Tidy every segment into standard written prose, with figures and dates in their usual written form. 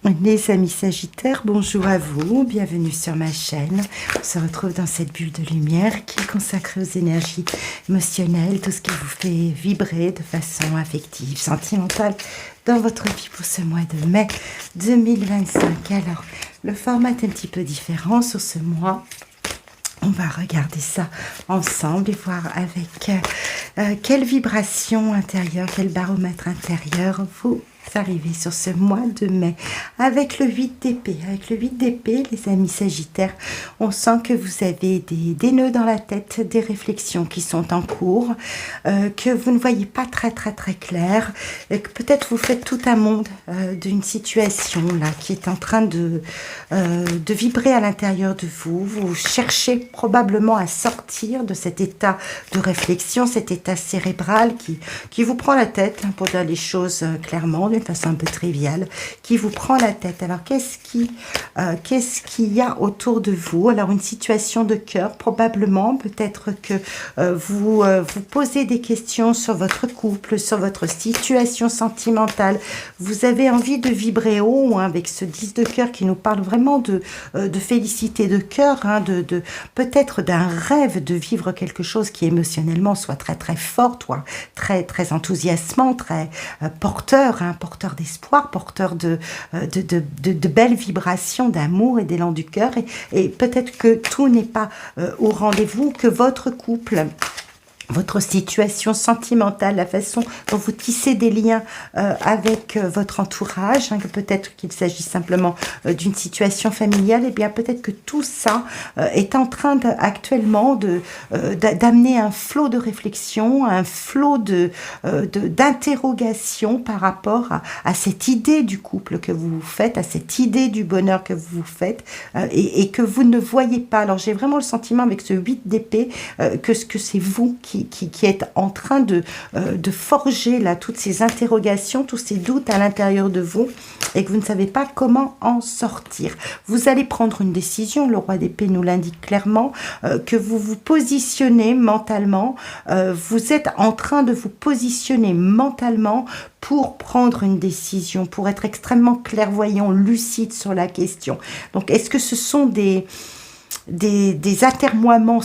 Les amis Sagittaires, bonjour à vous, bienvenue sur ma chaîne. On se retrouve dans cette bulle de lumière qui est consacrée aux énergies émotionnelles, tout ce qui vous fait vibrer de façon affective, sentimentale dans votre vie pour ce mois de mai 2025. Alors, le format est un petit peu différent sur ce mois. On va regarder ça ensemble et voir avec quelle vibration intérieure, quel baromètre intérieur vous arrivez sur ce mois de mai avec le 8 d'épée. Avec le 8 d'épée, les amis Sagittaires, on sent que vous avez des nœuds dans la tête, des réflexions qui sont en cours, que vous ne voyez pas très clair, et que peut-être vous faites tout un monde d'une situation là qui est en train de vibrer à l'intérieur de vous. Vous cherchez probablement à sortir de cet état de réflexion, cet état cérébral qui vous prend la tête, hein, pour dire les choses clairement, d'une façon un peu triviale, qui vous prend la tête. Alors, qu'est-ce qu'il y a autour de vous? Alors, une situation de cœur, probablement, peut-être que vous posez des questions sur votre couple, sur votre situation sentimentale. Vous avez envie de vibrer haut, hein, avec ce 10 de cœur qui nous parle vraiment de félicité de cœur, hein, peut-être d'un rêve de vivre quelque chose qui émotionnellement soit très fort, soit très enthousiasmant, très porteur, hein, porteur d'espoir, porteur de belles vibrations, d'amour et d'élan du cœur. Et peut-être que tout n'est pas au rendez-vous, que votre couple, votre situation sentimentale, la façon dont vous tissez des liens avec votre entourage, hein, que peut-être qu'il s'agit simplement d'une situation familiale, et bien peut-être que tout ça est en train actuellement d'amener un flot de réflexion, un flot d'interrogation par rapport à cette idée du couple que vous vous faites, à cette idée du bonheur que vous vous faites, et que vous ne voyez pas. Alors j'ai vraiment le sentiment avec ce 8 d'épée que c'est vous qui est en train de forger là toutes ces interrogations, tous ces doutes à l'intérieur de vous, et que vous ne savez pas comment en sortir. Vous allez prendre une décision, le roi d'épée nous l'indique clairement, que vous vous positionnez mentalement, vous êtes en train de vous positionner mentalement pour prendre une décision, pour être extrêmement clairvoyant, lucide sur la question. Donc, est-ce que ce sont des atermoiements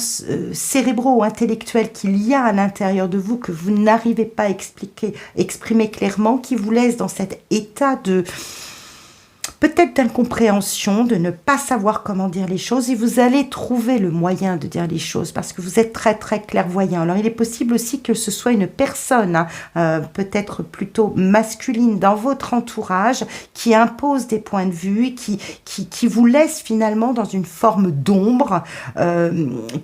cérébraux ou intellectuels qu'il y a à l'intérieur de vous que vous n'arrivez pas à exprimer clairement, qui vous laissent dans cet état de peut-être d'incompréhension, de ne pas savoir comment dire les choses, et vous allez trouver le moyen de dire les choses parce que vous êtes très clairvoyant. Alors il est possible aussi que ce soit une personne, hein, peut-être plutôt masculine dans votre entourage, qui impose des points de vue, qui vous laisse finalement dans une forme d'ombre,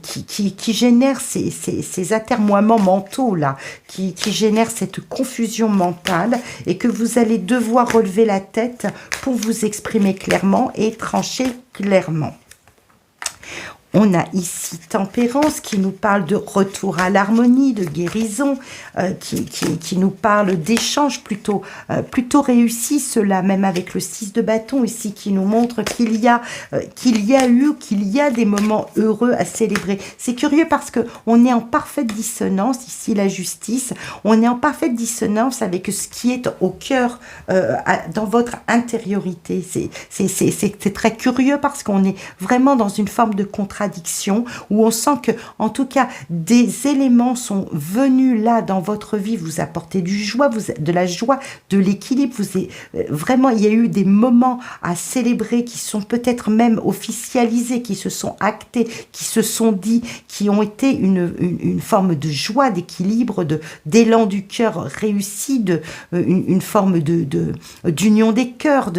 qui génère ces atermoiements mentaux là, qui génère cette confusion mentale, et que vous allez devoir relever la tête pour vous exprimer clairement et trancher clairement. On a ici Tempérance qui nous parle de retour à l'harmonie, de guérison, qui nous parle d'échanges plutôt réussis, cela même avec le 6 de bâton ici qui nous montre qu'il y a des moments heureux à célébrer. C'est curieux parce que on est en parfaite dissonance, ici la justice, on est en parfaite dissonance avec ce qui est au cœur, dans votre intériorité. C'est très curieux parce qu'on est vraiment dans une forme de contradiction, où on sent que, en tout cas, des éléments sont venus là dans votre vie, vous apporter de la joie, de l'équilibre. Vraiment, il y a eu des moments à célébrer qui sont peut-être même officialisés, qui se sont actés, qui se sont dit, qui ont été une forme de joie, d'équilibre, d'élan du cœur réussi, une forme d'union des cœurs,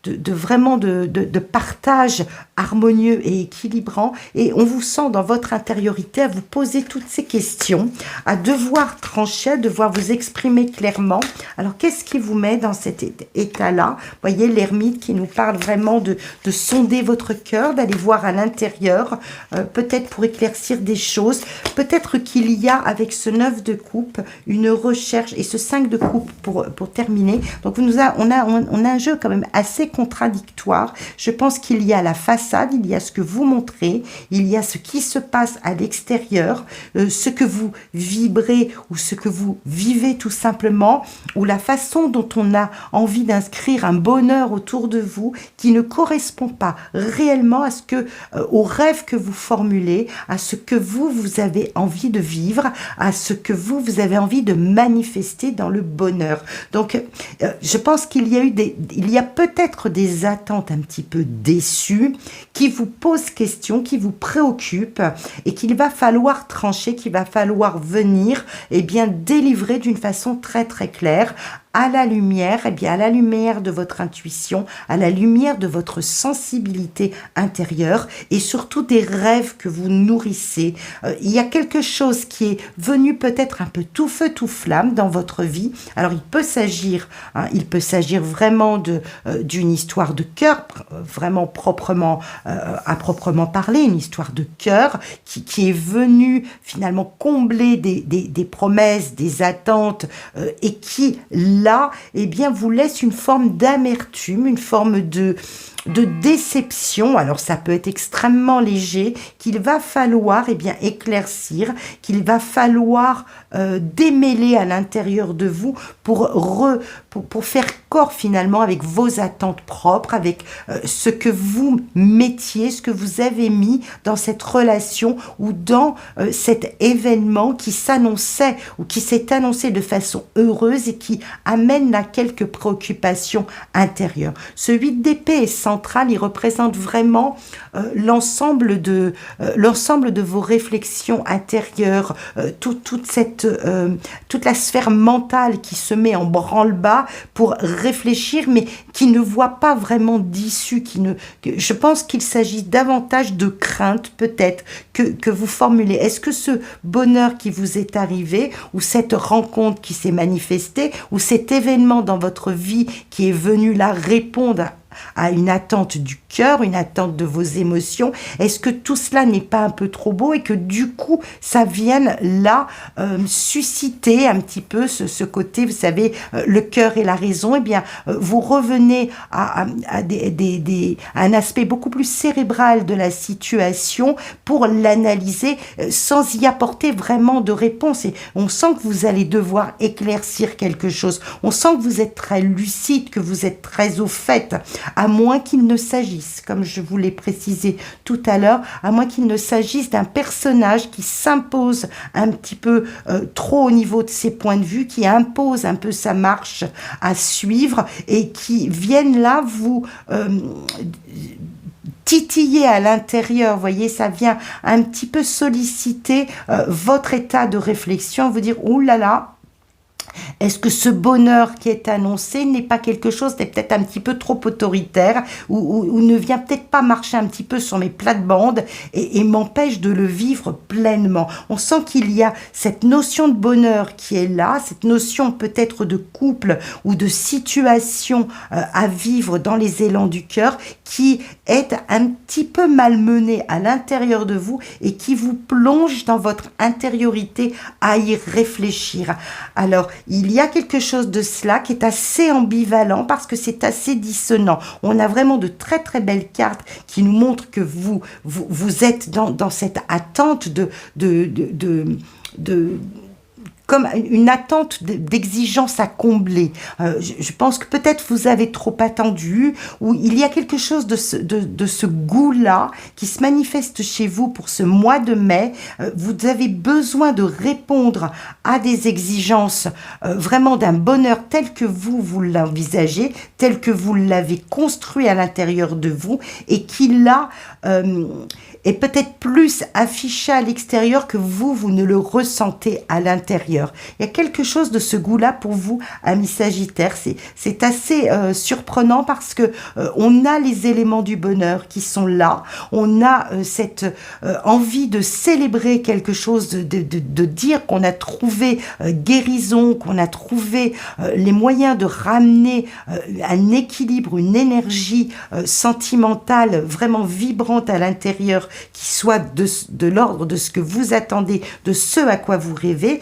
vraiment de partage harmonieux et équilibrant. Et on vous sent dans votre intériorité à vous poser toutes ces questions, à devoir trancher, à devoir vous exprimer clairement. Alors, qu'est-ce qui vous met dans cet état-là? Vous voyez l'ermite qui nous parle vraiment de sonder votre cœur, d'aller voir à l'intérieur, peut-être pour éclaircir des choses. Peut-être qu'il y a, avec ce 9 de coupe, une recherche, et ce 5 de coupe pour terminer. Donc, on a un jeu quand même assez contradictoire. Je pense qu'il y a la façade, il y a ce que vous montrez, il y a ce qui se passe à l'extérieur, ce que vous vibrez ou ce que vous vivez tout simplement, ou la façon dont on a envie d'inscrire un bonheur autour de vous qui ne correspond pas réellement à au rêve que vous formulez, à ce que vous avez envie de vivre, à ce que vous avez envie de manifester dans le bonheur. Donc, je pense qu'il y a peut-être des attentes un petit peu déçues qui vous posent question, qui vous préoccupent et qu'il va falloir trancher, qu'il va falloir venir délivrer d'une façon très très claire à la lumière, à la lumière de votre intuition, à la lumière de votre sensibilité intérieure et surtout des rêves que vous nourrissez. Il y a quelque chose qui est venu peut-être un peu tout feu tout flamme dans votre vie. Alors il peut s'agir vraiment d'une histoire de cœur, vraiment à proprement parler, une histoire de cœur qui est venue finalement combler des promesses, des attentes et qui là, vous laisse une forme d'amertume, une forme de déception. Alors ça peut être extrêmement léger, qu'il va falloir éclaircir, qu'il va falloir démêler à l'intérieur de vous pour faire corps finalement avec vos attentes propres, avec ce que vous mettiez, ce que vous avez mis dans cette relation ou dans cet événement qui s'annonçait ou qui s'est annoncé de façon heureuse et qui amène là quelques préoccupations intérieures. Ce 8 d'épée est central, il représente vraiment l'ensemble de vos réflexions intérieures, toute la sphère mentale qui se met en branle-bas pour réfléchir, mais qui ne voit pas vraiment d'issue. Je pense qu'il s'agit davantage de crainte, peut-être, que vous formulez. Est-ce que ce bonheur qui vous est arrivé, ou cette rencontre qui s'est manifestée, ou cet événement dans votre vie qui est venu là répondre à une attente du cœur, une attente de vos émotions, est-ce que tout cela n'est pas un peu trop beau et que du coup ça vienne là susciter un petit peu ce côté, vous savez, le cœur et la raison, vous revenez à un aspect beaucoup plus cérébral de la situation pour l'analyser sans y apporter vraiment de réponse. Et on sent que vous allez devoir éclaircir quelque chose, on sent que vous êtes très lucide, que vous êtes très au fait, à moins qu'il ne s'agisse, comme je vous l'ai précisé tout à l'heure, à moins qu'il ne s'agisse d'un personnage qui s'impose un petit peu trop au niveau de ses points de vue, qui impose un peu sa marche à suivre et qui viennent là vous titiller à l'intérieur, vous voyez, ça vient un petit peu solliciter votre état de réflexion, vous dire, ouh là là, est-ce que ce bonheur qui est annoncé n'est pas quelque chose, n'est peut-être un petit peu trop autoritaire ou ne vient peut-être pas marcher un petit peu sur mes plates-bandes et m'empêche de le vivre pleinement. On sent qu'il y a cette notion de bonheur qui est là, cette notion peut-être de couple ou de situation à vivre dans les élans du cœur qui est un petit peu malmenée à l'intérieur de vous et qui vous plonge dans votre intériorité à y réfléchir. Alors, il y a quelque chose de cela qui est assez ambivalent parce que c'est assez dissonant. On a vraiment de très très belles cartes qui nous montrent que vous êtes dans cette attente comme une attente d'exigence à combler. Je pense que peut-être vous avez trop attendu, ou il y a quelque chose de ce goût-là qui se manifeste chez vous pour ce mois de mai. Vous avez besoin de répondre à des exigences vraiment d'un bonheur tel que vous l'envisagez, tel que vous l'avez construit à l'intérieur de vous, et qui là est peut-être plus affiché à l'extérieur que vous ne le ressentez à l'intérieur. Il y a quelque chose de ce goût-là pour vous, amis Sagittaires. C'est assez surprenant parce que on a les éléments du bonheur qui sont là. On a cette envie de célébrer quelque chose, de dire qu'on a trouvé guérison, qu'on a trouvé les moyens de ramener un équilibre, une énergie sentimentale vraiment vibrante à l'intérieur qui soit de l'ordre de ce que vous attendez, de ce à quoi vous rêvez,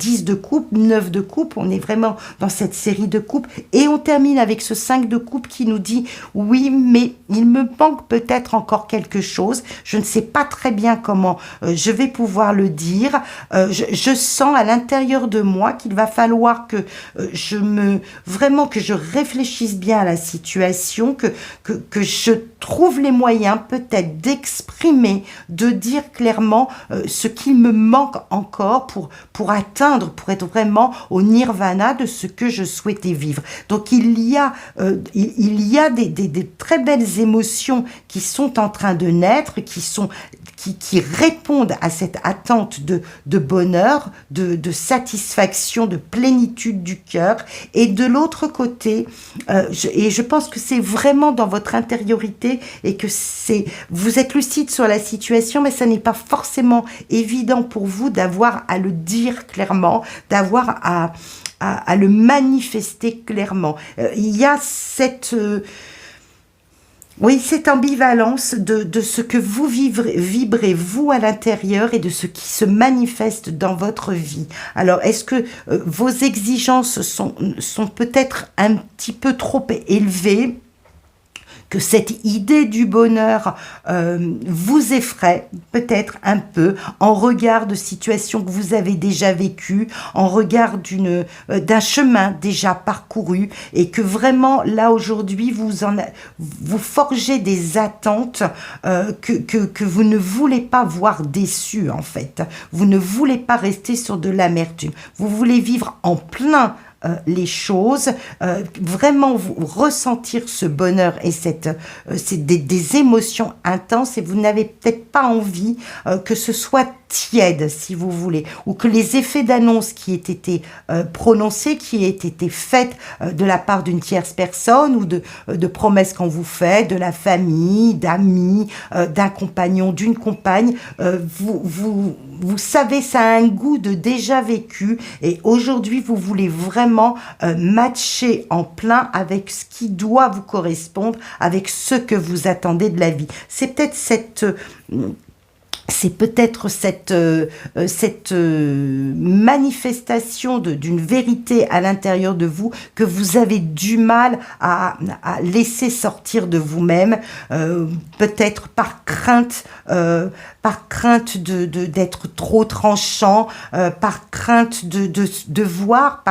10 de coupe, 9 de coupe, on est vraiment dans cette série de coupe, et on termine avec ce 5 de coupe qui nous dit oui, mais il me manque peut-être encore quelque chose, je ne sais pas très bien comment je vais pouvoir le dire, je sens à l'intérieur de moi qu'il va falloir que vraiment que je réfléchisse bien à la situation, que je trouve les moyens peut-être d'exprimer, de dire clairement ce qu'il me manque encore pour atteindre, pour être vraiment au nirvana de ce que je souhaitais vivre. Donc il y a des très belles émotions qui sont en train de naître, qui répondent à cette attente de bonheur, de satisfaction, de plénitude du cœur. Et de l'autre côté, je pense que c'est vraiment dans votre intériorité et que vous êtes lucide sur la situation, mais ça n'est pas forcément évident pour vous d'avoir à le dire clairement, d'avoir à le manifester clairement. Il y a cette ambivalence de ce que vous vibrez vous à l'intérieur et de ce qui se manifeste dans votre vie. Alors, est-ce que vos exigences sont peut-être un petit peu trop élevées, que cette idée du bonheur vous effraie peut-être un peu en regard de situations que vous avez déjà vécues, en regard d'un chemin déjà parcouru, et que vraiment là aujourd'hui vous forgez des attentes que vous ne voulez pas voir déçues en fait. Vous ne voulez pas rester sur de l'amertume. Vous voulez vivre en plein les choses, vraiment vous ressentir ce bonheur et c'est des émotions intenses, et vous n'avez peut-être pas envie que ce soit tiède, si vous voulez, ou que les effets d'annonce qui aient été prononcés, qui aient été faits de la part d'une tierce personne, ou de promesses qu'on vous fait, de la famille, d'amis, d'un compagnon, d'une compagne, vous savez, ça a un goût de déjà vécu, et aujourd'hui vous voulez vraiment matcher en plein avec ce qui doit vous correspondre, avec ce que vous attendez de la vie. C'est peut-être cette manifestation d'une vérité à l'intérieur de vous que vous avez du mal à laisser sortir de vous-même, peut-être par crainte d'être trop tranchant, par crainte de voir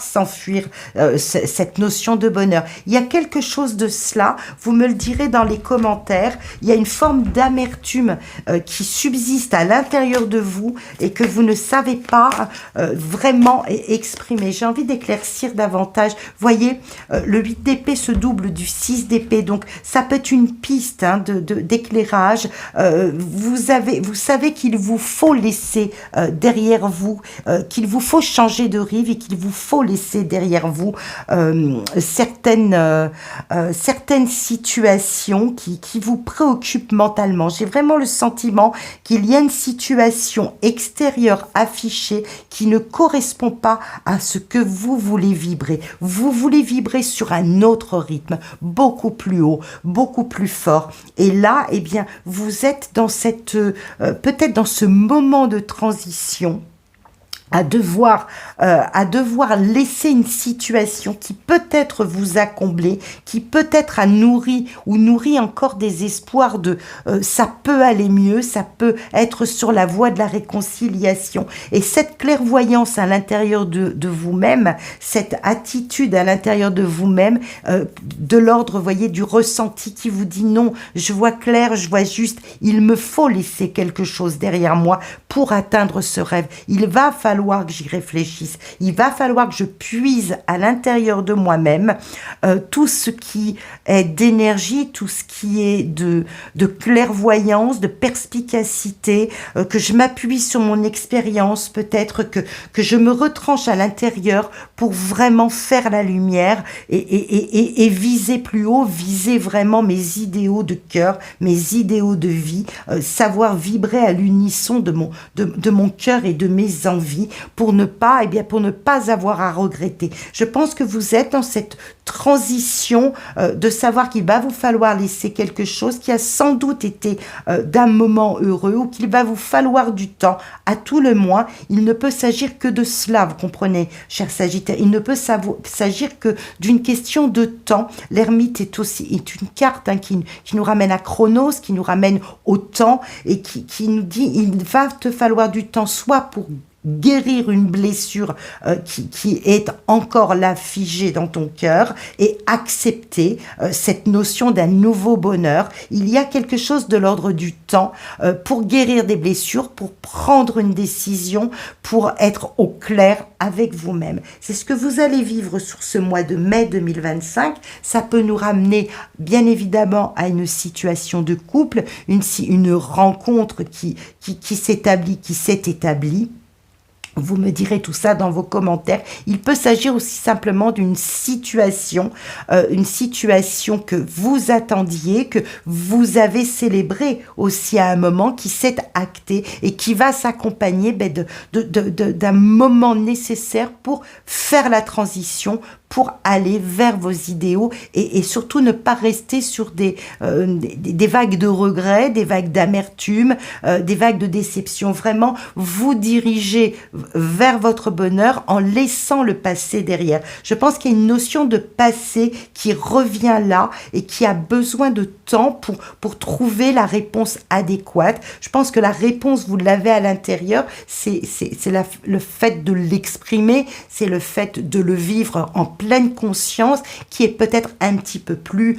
s'enfuir cette notion de bonheur. Il y a quelque chose de cela, vous me le direz dans les commentaires, il y a une forme d'amertume qui subsiste à l'intérieur de vous et que vous ne savez pas vraiment exprimer. J'ai envie d'éclaircir davantage. Voyez, le 8 d'épée se double du 6 d'épée, donc ça peut être une piste d'éclairage. Vous savez qu'il vous faut laisser derrière vous, qu'il vous faut changer de rive et qu'il vous faut laisser derrière vous certaines situations qui vous préoccupent mentalement. J'ai vraiment le sentiment qu'il y a une situation extérieure affichée qui ne correspond pas à ce que vous voulez vibrer. Vous voulez vibrer sur un autre rythme, beaucoup plus haut, beaucoup plus fort. Et là, eh bien, vous êtes dans peut-être dans ce moment de transition, à devoir laisser une situation qui peut-être vous a comblé, qui peut-être a nourri encore des espoirs ça peut aller mieux, ça peut être sur la voie de la réconciliation. Et cette clairvoyance à l'intérieur de vous-même, cette attitude à l'intérieur de vous-même, de l'ordre, voyez, du ressenti qui vous dit non, je vois clair, je vois juste, il me faut laisser quelque chose derrière moi pour atteindre ce rêve. Il va falloir que j'y réfléchisse. Il va falloir que je puise à l'intérieur de moi-même tout ce qui est d'énergie, tout ce qui est de clairvoyance, de perspicacité, que je m'appuie sur mon expérience, peut-être que je me retranche à l'intérieur pour vraiment faire la lumière et viser plus haut, viser vraiment mes idéaux de cœur, mes idéaux de vie, savoir vibrer à l'unisson de mon cœur et de mes envies, pour ne pas, pour ne pas avoir à regretter. Je pense que vous êtes dans cette transition de savoir qu'il va vous falloir laisser quelque chose qui a sans doute été d'un moment heureux ou qu'il va vous falloir du temps. À tout le moins, il ne peut s'agir que de cela, vous comprenez, cher Sagittaire. Il ne peut s'agir que d'une question de temps. L'ermite est une carte qui nous ramène à Chronos, qui nous ramène au temps et qui nous dit il va te falloir du temps soit pour guérir une blessure qui est encore là figée dans ton cœur et accepter cette notion d'un nouveau bonheur. Il y a quelque chose de l'ordre du temps pour guérir des blessures, pour prendre une décision, pour être au clair avec vous-même. C'est ce que vous allez vivre sur ce mois de mai 2025. Ça peut nous ramener bien évidemment à une situation de couple, une rencontre qui s'est établie. Vous me direz tout ça dans vos commentaires. Il peut s'agir aussi simplement d'une situation que vous attendiez, que vous avez célébré aussi à un moment qui s'est acté et qui va s'accompagner d'un moment nécessaire pour faire la transition, pour aller vers vos idéaux et surtout ne pas rester sur des vagues de regrets, des vagues d'amertume, des vagues de déception. Vraiment, vous diriger vers votre bonheur en laissant le passé derrière. Je pense qu'il y a une notion de passé qui revient là et qui a besoin de temps pour trouver la réponse adéquate. Je pense que la réponse, vous l'avez à l'intérieur, c'est le fait de l'exprimer, c'est le fait de le vivre en pleine conscience qui est peut-être un petit peu plus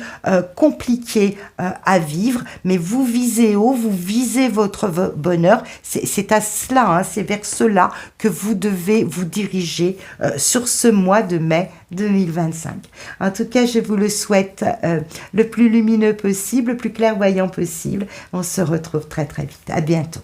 compliqué à vivre, mais vous visez haut, vous visez votre bonheur, c'est à cela, c'est vers cela que vous devez vous diriger sur ce mois de mai 2025. En tout cas, je vous le souhaite le plus lumineux possible, le plus clairvoyant possible. On se retrouve très très vite. À bientôt.